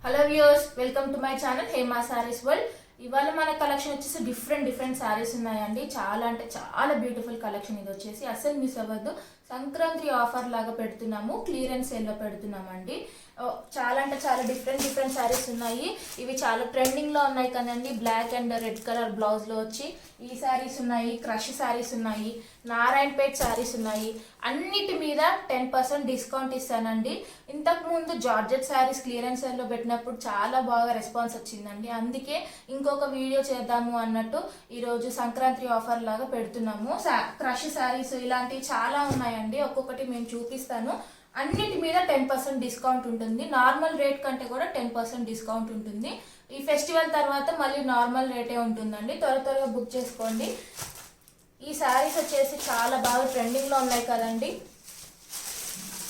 Hello viewers, welcome to my channel Hema saris world. ఇవాళ మన collection వచ్చేసి డిఫరెంట్ సారీస్ ఉన్నాయండి. చాలా అంటే చాలా బ్యూటిఫుల్ కలెక్షన్. ఇది వచ్చేసి అసలు మిస్ అవ్వద్దు. సంక్రాంతి ఆఫర్ లాగా పెడుతున్నాము, క్లియరెన్స్ సేల్ లో పెడుతున్నామండి. చాలా అంటే చాలా డిఫరెంట్ సారీస్ ఉన్నాయి. ఇవి చాలా ట్రెండింగ్ లో ఉన్నాయి కదండి. Black and red colour blouse లో వచ్చి ఈ సారీస్ ఉన్నాయి, క్రష్ సారీస్ ఉన్నాయి, నారాయణపేట్ సారీస్ ఉన్నాయి. అన్నిటి మీద 10% డిస్కౌంట్ ఇస్తానండి. ఇంతకు ముందు జార్జెట్ సారీస్ క్లియరెన్స్ సేల్ లో పెట్టినప్పుడు చాలా బాగా రెస్పాన్స్ వచ్చిందండి. అందుకే ఇంకొక వీడియో చేద్దాము అన్నట్టు ఈరోజు సంక్రాంతి ఆఫర్ లాగా పెడుతున్నాము. క్రష్ సారీస్ ఇలాంటివి చాలా ఉన్నాయండి. ఒక్కొక్కటి మేము చూపిస్తాను. అన్నిటి మీద 10% డిస్కౌంట్ ఉంటుంది. నార్మల్ రేట్ కంటే కూడా 10% డిస్కౌంట్ ఉంటుంది. ఈ ఫెస్టివల్ తర్వాత మళ్ళీ నార్మల్ రేటే ఉంటుందండి. త్వరగా బుక్ చేసుకోండి. ఈ శారీస్ వచ్చేసి చాలా బాగా ట్రెండింగ్ లో ఉన్నాయి కదండి.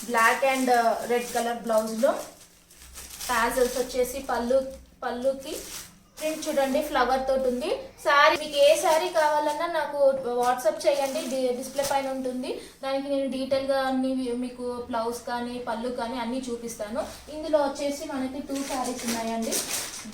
Black and red colour blouse లో టాజల్స్ వచ్చేసి పళ్ళుకి ప్రింట్ చూడండి, ఫ్లవర్ తోటి ఉంది. శారీ మీకు ఏ శారీ కావాలన్నా నాకు వాట్సాప్ చేయండి, డిస్ప్లే పైన ఉంటుంది. దానికి నేను డీటెయిల్గా అన్ని మీకు బ్లౌజ్ కానీ పళ్ళు కానీ అన్నీ చూపిస్తాను. ఇందులో వచ్చేసి మనకి 2 శారీస్ ఉన్నాయండి.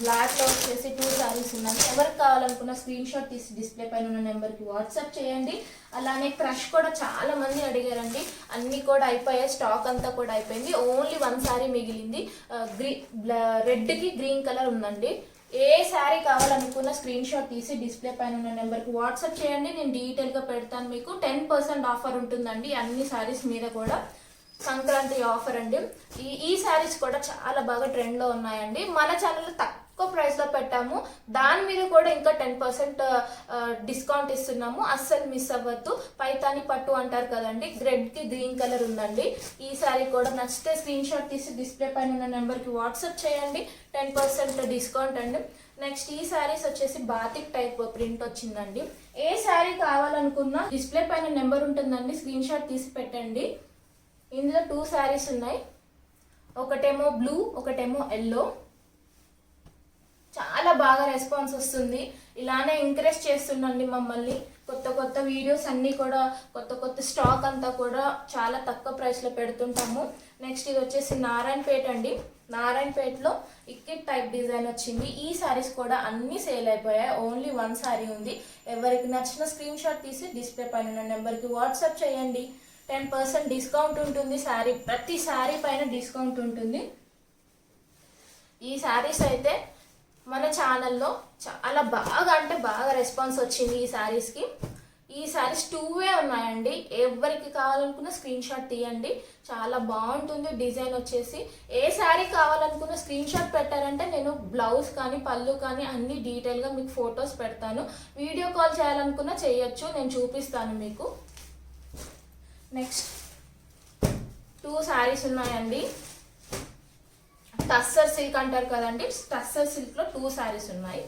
బ్లాక్లో వచ్చేసి 2 శారీస్ ఉన్నాయి. ఎవరికి కావాలనుకున్న స్క్రీన్ షాట్ తీసి డిస్ప్లే పైన ఉన్న నెంబర్కి వాట్సాప్ చేయండి. అలానే క్రష్ కూడా చాలా మంది అడిగారండి. అన్నీ కూడా అయిపోయాయి, స్టాక్ అంతా కూడా అయిపోయింది. ఓన్లీ 1 శారీ మిగిలింది. రెడ్కి గ్రీన్ కలర్ ఉందండి. ఏ శారీ కావాలనుకున్న స్క్రీన్ షాట్ తీసి డిస్ప్లే పైన ఉన్న నెంబర్కి వాట్సాప్ చేయండి. నేను డీటెయిల్గా పెడతాను. మీకు 10% ఆఫర్ ఉంటుందండి అన్ని శారీస్ మీద కూడా. సంక్రాంతి ఆఫర్ అండి. ఈ శారీస్ కూడా చాలా బాగా ట్రెండ్లో ఉన్నాయండి. మన ఛానల్లో తక్కువ ప్రైస్లో పెట్టాము. దాని మీద కూడా ఇంకా 10% డిస్కౌంట్ ఇస్తున్నాము. అస్సలు మిస్ అవ్వద్దు. పైతాని పట్టు అంటారు కదండి, రెడ్కి గ్రీన్ కలర్ ఉందండి. ఈ శారీ కూడా నచ్చితే స్క్రీన్ షాట్ తీసి డిస్ప్లే పైన ఉన్న నెంబర్కి వాట్సాప్ చేయండి. 10% డిస్కౌంట్ అండి. నెక్స్ట్ ఈ శారీస్ వచ్చేసి బాతిక్ టైప్ ప్రింట్ వచ్చిందండి. ఏ శారీ కావాలనుకున్నా డిస్ప్లే పైన నెంబర్ ఉంటుందండి, స్క్రీన్ షాట్ తీసి పెట్టండి. ఇందులో 2 శారీస్ ఉన్నాయి. ఒకటేమో బ్లూ, ఒకటేమో ఎల్లో. చాలా బాగా రెస్పాన్స్ వస్తుంది. ఇలానే ఎంకరేజ్ చేస్తుండండి మమ్మల్ని. కొత్త వీడియోస్ అన్నీ కూడా కొత్త స్టాక్ అంతా కూడా చాలా తక్కువ ప్రైస్లో పెడుతుంటాము. నెక్స్ట్ ఇది వచ్చేసి నారాయణపేట అండి. నారాయణపేటలో ఇక్కిట్ టైప్ డిజైన్ వచ్చింది. ఈ శారీస్ కూడా అన్నీ సేల్ అయిపోయాయి. ఓన్లీ 1 శారీ ఉంది. ఎవరికి నచ్చిన స్క్రీన్ షాట్ తీసి డిస్ప్లే పైన నెంబర్కి వాట్సాప్ చేయండి. 10% డిస్కౌంట్ ఉంటుంది. ప్రతి శారీ పైన డిస్కౌంట్ ఉంటుంది. ఈ శారీస్ అయితే మన ఛానల్లో చాలా బాగా అంటే బాగా రెస్పాన్స్ వచ్చింది ఈ శారీస్కి. ఈ శారీస్ 2 ఉన్నాయండి. ఎవరికి కావాలనుకున్న స్క్రీన్ షాట్ తీయండి. చాలా బాగుంటుంది డిజైన్ వచ్చేసి. ఏ శారీ కావాలనుకున్న స్క్రీన్ షాట్ పెట్టారంటే నేను బ్లౌజ్ కానీ పళ్ళు కానీ అన్ని డీటెయిల్గా మీకు ఫొటోస్ పెడతాను. వీడియో కాల్ చేయాలనుకున్నా చేయొచ్చు, నేను చూపిస్తాను మీకు. నెక్స్ట్ 2 శారీస్ ఉన్నాయండి. టస్సర్ సిల్క్ అంటారు కదండి, టస్సర్ సిల్క్ లో 2 శారీస్ ఉన్నాయి.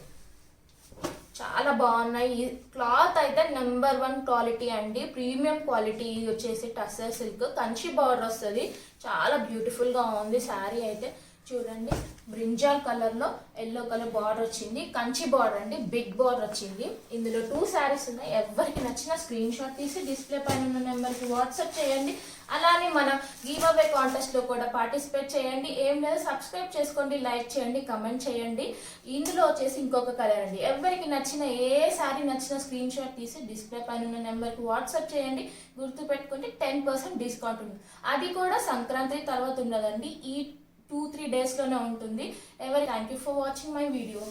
చాలా బాగున్నాయి. ఈ క్లాత్ అయితే నెంబర్ 1 క్వాలిటీ అండి, ప్రీమియం క్వాలిటీ. ఇది వచ్చేసి టస్సర్ సిల్క్, కంచి బార్డర్ వస్తుంది. చాలా బ్యూటిఫుల్ గా ఉంది శారీ అయితే. చూడండి, బ్రింజాల్ కలర్ లో ఎల్లో కలర్ బార్డర్ వచ్చింది. కంచి బార్డర్ అండి, బిగ్ బార్డర్ వచ్చింది. ఇందులో 2 శారీస్ ఉన్నాయి. ఎవరికి నచ్చిన స్క్రీన్ షాట్ తీసి డిస్ప్లే పైన ఉన్న నెంబర్కి వాట్సాప్ చేయండి. అలానే మన గివ్ అవే కాంటెస్ట్ లో కూడా పార్టిసిపేట్ చేయండి. ఏం లేదు, సబ్స్క్రైబ్ చేసుకోండి, లైక్ చేయండి, కమెంట్ చేయండి. ఇందులో వచ్చేసి ఇంకొక కలర్ అండి. ఎవరికి నచ్చిన ఏ శారీ నచ్చిన స్క్రీన్ షాట్ తీసి డిస్ప్లే పైన ఉన్న నెంబర్కి వాట్సాప్ చేయండి. గుర్తు పెట్టుకుంటే 10% డిస్కౌంట్ ఉంది. అది కూడా సంక్రాంతి తర్వాత ఉండదండి, ఈ 2-3 డేస్లోనే ఉంటుంది. Thank you for watching my video.